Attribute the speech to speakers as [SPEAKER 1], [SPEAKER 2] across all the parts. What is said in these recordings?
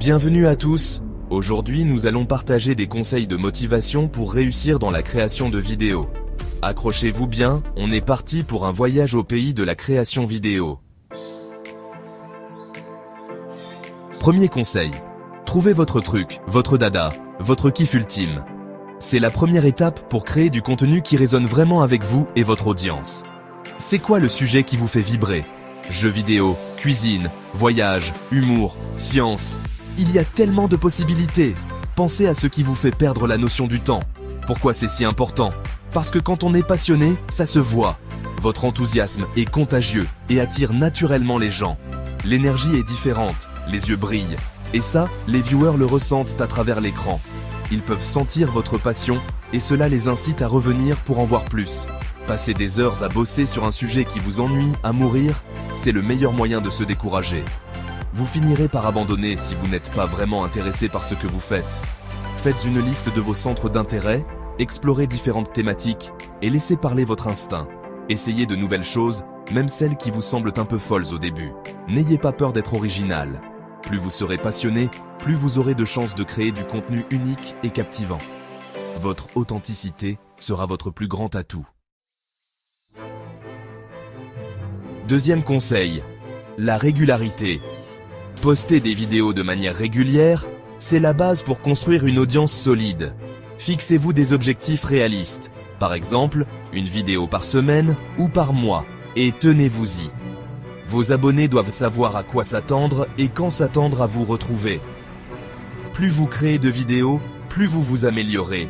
[SPEAKER 1] Bienvenue à tous. Aujourd'hui, nous allons partager des conseils de motivation pour réussir dans la création de vidéos. Accrochez-vous bien, on est parti pour un voyage au pays de la création vidéo. Premier conseil. Trouvez votre truc, votre dada, votre kiff ultime. C'est la première étape pour créer du contenu qui résonne vraiment avec vous et votre audience. C'est quoi le sujet qui vous fait vibrer? Jeux vidéo, cuisine, voyage, humour, science. Il y a tellement de possibilités. Pensez à ce qui vous fait perdre la notion du temps. Pourquoi c'est si important? Parce que quand on est passionné, ça se voit. Votre enthousiasme est contagieux et attire naturellement les gens. L'énergie est différente, les yeux brillent. Et ça, les viewers le ressentent à travers l'écran. Ils peuvent sentir votre passion et cela les incite à revenir pour en voir plus. Passer des heures à bosser sur un sujet qui vous ennuie à mourir, c'est le meilleur moyen de se décourager. Vous finirez par abandonner si vous n'êtes pas vraiment intéressé par ce que vous faites. Faites une liste de vos centres d'intérêt, explorez différentes thématiques et laissez parler votre instinct. Essayez de nouvelles choses, même celles qui vous semblent un peu folles au début. N'ayez pas peur d'être original. Plus vous serez passionné, plus vous aurez de chances de créer du contenu unique et captivant. Votre authenticité sera votre plus grand atout. Deuxième conseil, la régularité. Poster des vidéos de manière régulière, c'est la base pour construire une audience solide. Fixez-vous des objectifs réalistes, par exemple, une vidéo par semaine ou par mois, et tenez-vous-y. Vos abonnés doivent savoir à quoi s'attendre et quand s'attendre à vous retrouver. Plus vous créez de vidéos, plus vous vous améliorez.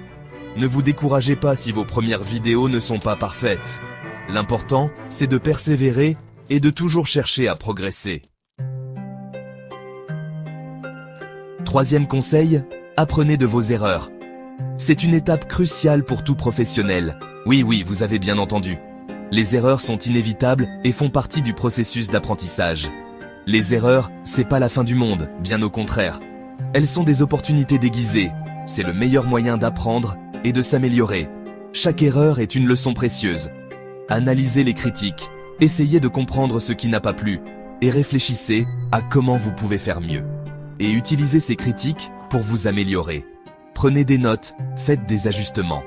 [SPEAKER 1] Ne vous découragez pas si vos premières vidéos ne sont pas parfaites. L'important, c'est de persévérer et de toujours chercher à progresser. Troisième conseil, apprenez de vos erreurs. C'est une étape cruciale pour tout professionnel. Oui, vous avez bien entendu. Les erreurs sont inévitables et font partie du processus d'apprentissage. Les erreurs, c'est pas la fin du monde, bien au contraire. Elles sont des opportunités déguisées. C'est le meilleur moyen d'apprendre et de s'améliorer. Chaque erreur est une leçon précieuse. Analysez les critiques, essayez de comprendre ce qui n'a pas plu et réfléchissez à comment vous pouvez faire mieux. Et utilisez ces critiques pour vous améliorer. Prenez des notes, faites des ajustements.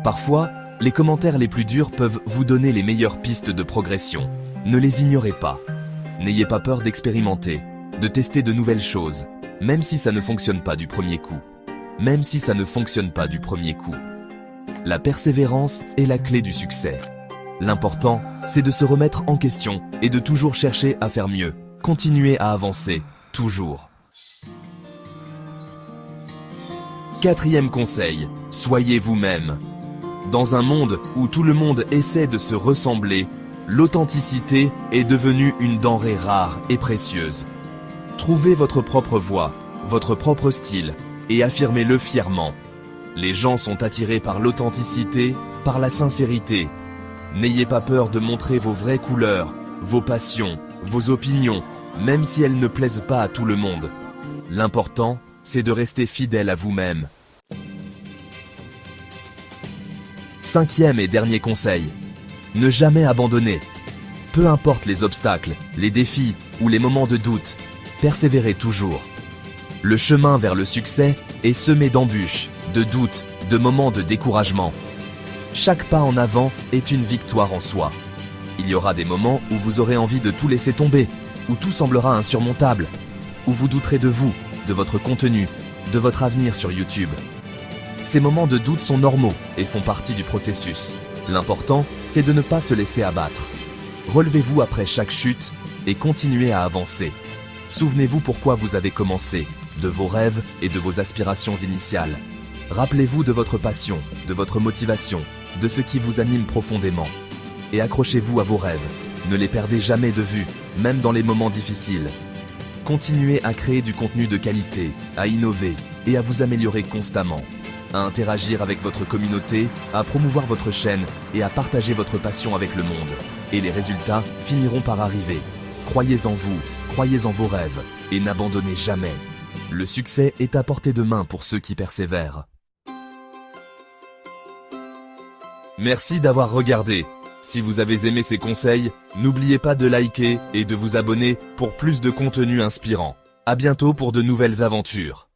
[SPEAKER 1] Parfois, les commentaires les plus durs peuvent vous donner les meilleures pistes de progression. Ne les ignorez pas. N'ayez pas peur d'expérimenter, de tester de nouvelles choses, même si ça ne fonctionne pas du premier coup. La persévérance est la clé du succès. L'important, c'est de se remettre en question et de toujours chercher à faire mieux. Continuez à avancer, toujours. Quatrième conseil, soyez vous-même. Dans un monde où tout le monde essaie de se ressembler, l'authenticité est devenue une denrée rare et précieuse. Trouvez votre propre voix, votre propre style et affirmez-le fièrement. Les gens sont attirés par l'authenticité, par la sincérité. N'ayez pas peur de montrer vos vraies couleurs, vos passions, vos opinions, même si elles ne plaisent pas à tout le monde. L'important, c'est de rester fidèle à vous-même. Cinquième et dernier conseil, ne jamais abandonner. Peu importe les obstacles, les défis ou les moments de doute, persévérez toujours. Le chemin vers le succès est semé d'embûches, de doutes, de moments de découragement. Chaque pas en avant est une victoire en soi. Il y aura des moments où vous aurez envie de tout laisser tomber, où tout semblera insurmontable, où vous douterez de vous, de votre contenu, de votre avenir sur YouTube. Ces moments de doute sont normaux et font partie du processus. L'important, c'est de ne pas se laisser abattre. Relevez-vous après chaque chute et continuez à avancer. Souvenez-vous pourquoi vous avez commencé, de vos rêves et de vos aspirations initiales. Rappelez-vous de votre passion, de votre motivation, de ce qui vous anime profondément. Et accrochez-vous à vos rêves. Ne les perdez jamais de vue, même dans les moments difficiles. Continuez à créer du contenu de qualité, à innover et à vous améliorer constamment. À interagir avec votre communauté, à promouvoir votre chaîne et à partager votre passion avec le monde. Et les résultats finiront par arriver. Croyez en vous, croyez en vos rêves et n'abandonnez jamais. Le succès est à portée de main pour ceux qui persévèrent. Merci d'avoir regardé. Si vous avez aimé ces conseils, n'oubliez pas de liker et de vous abonner pour plus de contenu inspirant. À bientôt pour de nouvelles aventures.